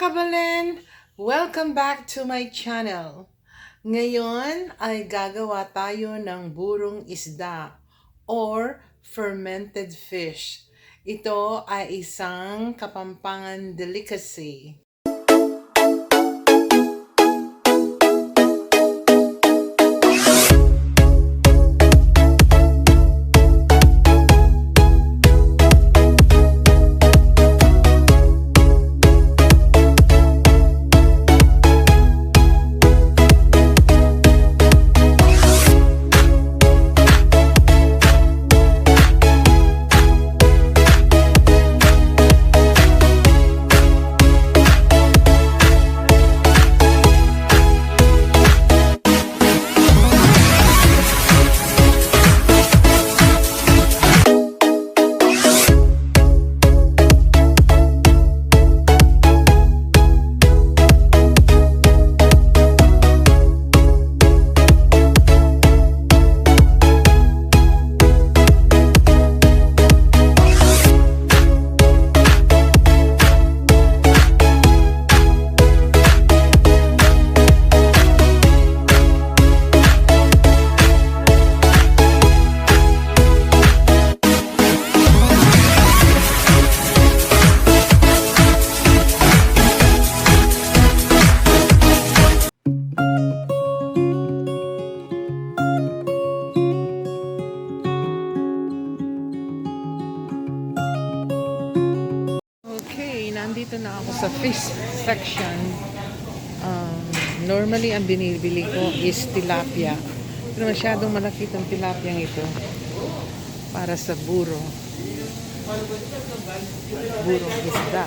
kabalen! Welcome back to my channel. Ngayon ay gagawa tayo ng burong isda or fermented fish. Ito ay isang Kapampangan delicacy. Nandito na ako sa fish section. Normally, ang binibili ko is tilapia. Pero masyadong malaki itong tilapia ito para sa burong isda.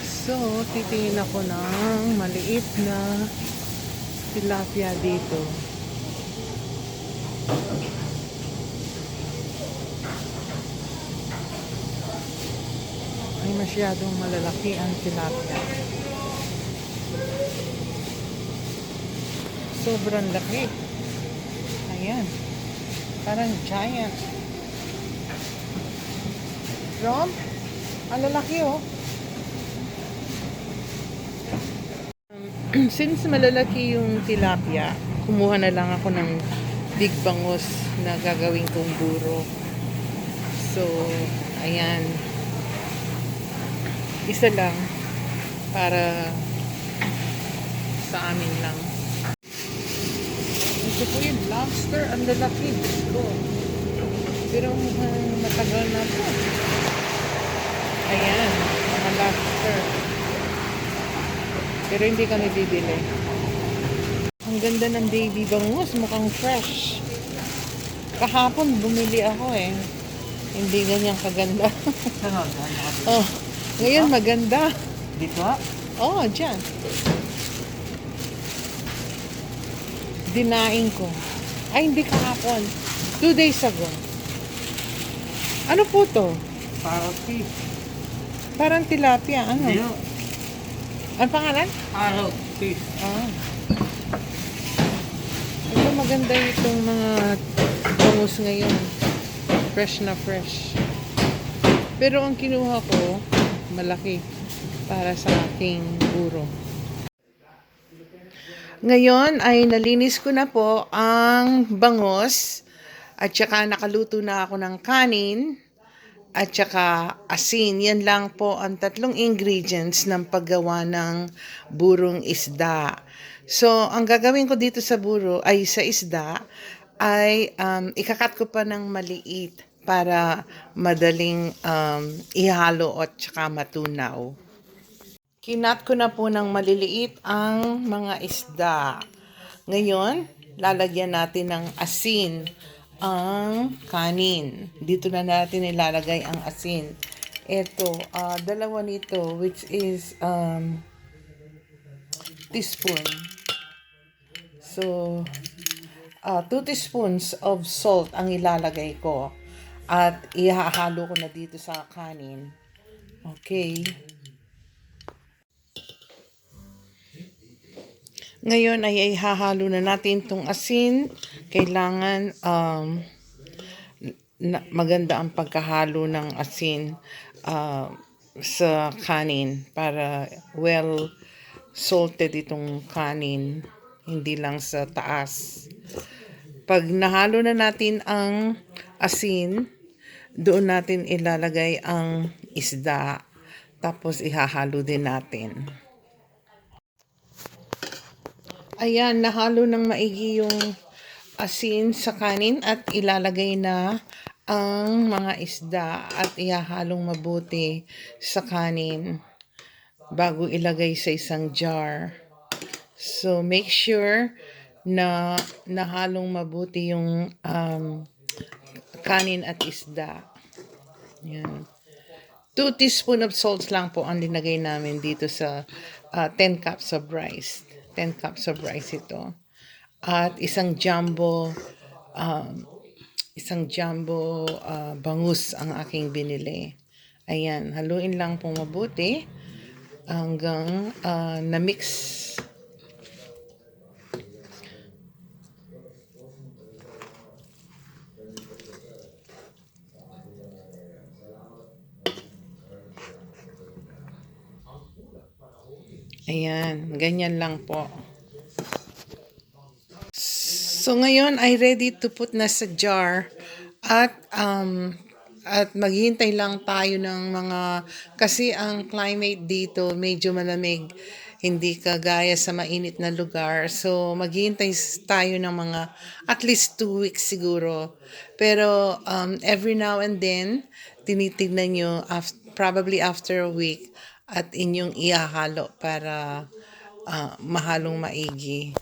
So, titingin ako ng maliit na tilapia dito. Ay masyadong malalaki ang tilapia. Sobrang laki. Ayan. Parang giant. Rom? Ang lalaki oh. Since malalaki yung tilapia, kumuha na lang ako ng big bangus na gagawin kong buro. So, ayan. Isa lang para sa amin lang. Ito po yung lobster. Ang lalaki. Ko. Pero matagal na po. Ayan. Mga lobster. Pero hindi kami bibili. Ang ganda ng baby bangus. Mukhang fresh. Kahapon bumili ako eh. Hindi ganyang kaganda. Oh. Ngayon maganda. Dito? Oh, dyan. Dinaing ko. Ay, hindi kahapon. 2 days ago. Ano po to? Parrot fish. Parang tilapia. Ano? Dito. Ang pangalan? Parrot fish. Ah. Ito maganda itong mga bangus ngayon. Fresh na fresh. Pero ang kinuha ko, malaki para sa aking buro. Ngayon ay nalinis ko na po ang bangus at saka nakaluto na ako ng kanin at saka asin. Yan lang po ang 3 ingredients ng paggawa ng burong isda. So, ang gagawin ko dito sa buro ay sa isda ay ikakat ko pa ng maliit para madaling ihalo at saka matunaw. Kinat ko na po ng maliliit ang mga isda. Ngayon, lalagyan natin ng asin ang kanin. Dito na natin ilalagay ang asin. Ito, 2 nito which is teaspoon. So, 2 teaspoons of salt ang ilalagay ko. At ihahalo ko na dito sa kanin. Okay. Ngayon ay ihahalo na natin itong asin. Kailangan maganda ang pagkahalo ng asin. sa kanin para well salted itong kanin, hindi lang sa taas. Pag nahalo na natin ang asin, doon natin ilalagay ang isda. Tapos ihahalo din natin. Ayan, nahalo ng maigi yung asin sa kanin at ilalagay na ang mga isda at ihahalong mabuti sa kanin bago ilagay sa isang jar. So, make sure na nahalong mabuti yung kanin at isda. Yan. 2 teaspoon of salt lang po ang linagay namin dito sa 10 cups of rice. 10 cups of rice ito. At isang jumbo bangus ang aking binili. Ayan, haluin lang pong mabuti hanggang na-mix. Ayan, ganyan lang po. So ngayon ay ready to put na sa jar at maghihintay lang tayo ng mga kasi ang climate dito medyo malamig, hindi kagaya sa mainit na lugar. So maghihintay tayo ng mga at least 2 weeks siguro. Pero every now and then tinitignan nyo probably after a week at inyong ihahalo para mahalong maigi.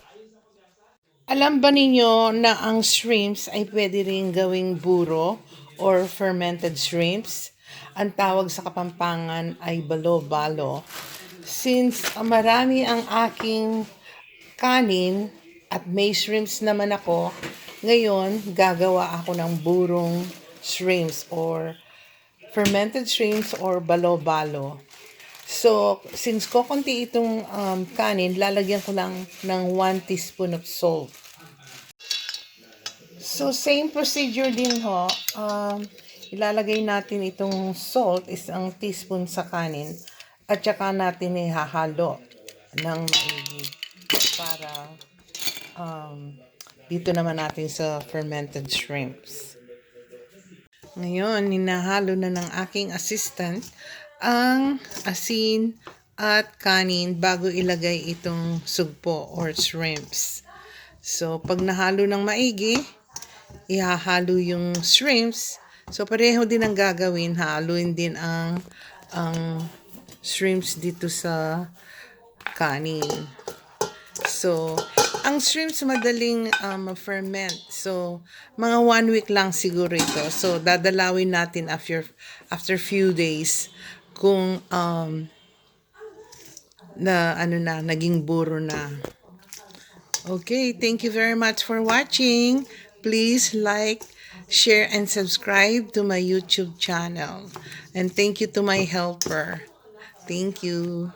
Alam ba ninyo na ang shrimps ay pwede rin gawing buro or fermented shrimps? Ang tawag sa Kapampangan ay balo-balo. Since marami ang aking kanin at may shrimps naman ako, ngayon gagawa ako ng burong shrimps or fermented shrimps or balo-balo. So, since kokonti itong kanin, lalagyan ko lang ng 1 teaspoon of salt. So, same procedure din ho. Ilalagay natin itong salt, isang teaspoon sa kanin. At saka natin ihahalo ng maigi para dito naman natin sa fermented shrimps. Ngayon, hinahalo na ng aking assistant ang asin at kanin bago ilagay itong sugpo or shrimps. So, pag nahalo ng maigi, ihahalo yung shrimps. So, pareho din ang gagawin. Haluin din ang shrimps dito sa kanin. So, ang shrimps madaling ferment. So, mga 1 week lang siguro ito. So, dadalawin natin after few days kung naging buro na. Okay, thank you very much for watching. Please like, share, and subscribe to my YouTube channel. And thank you to my helper. Thank you.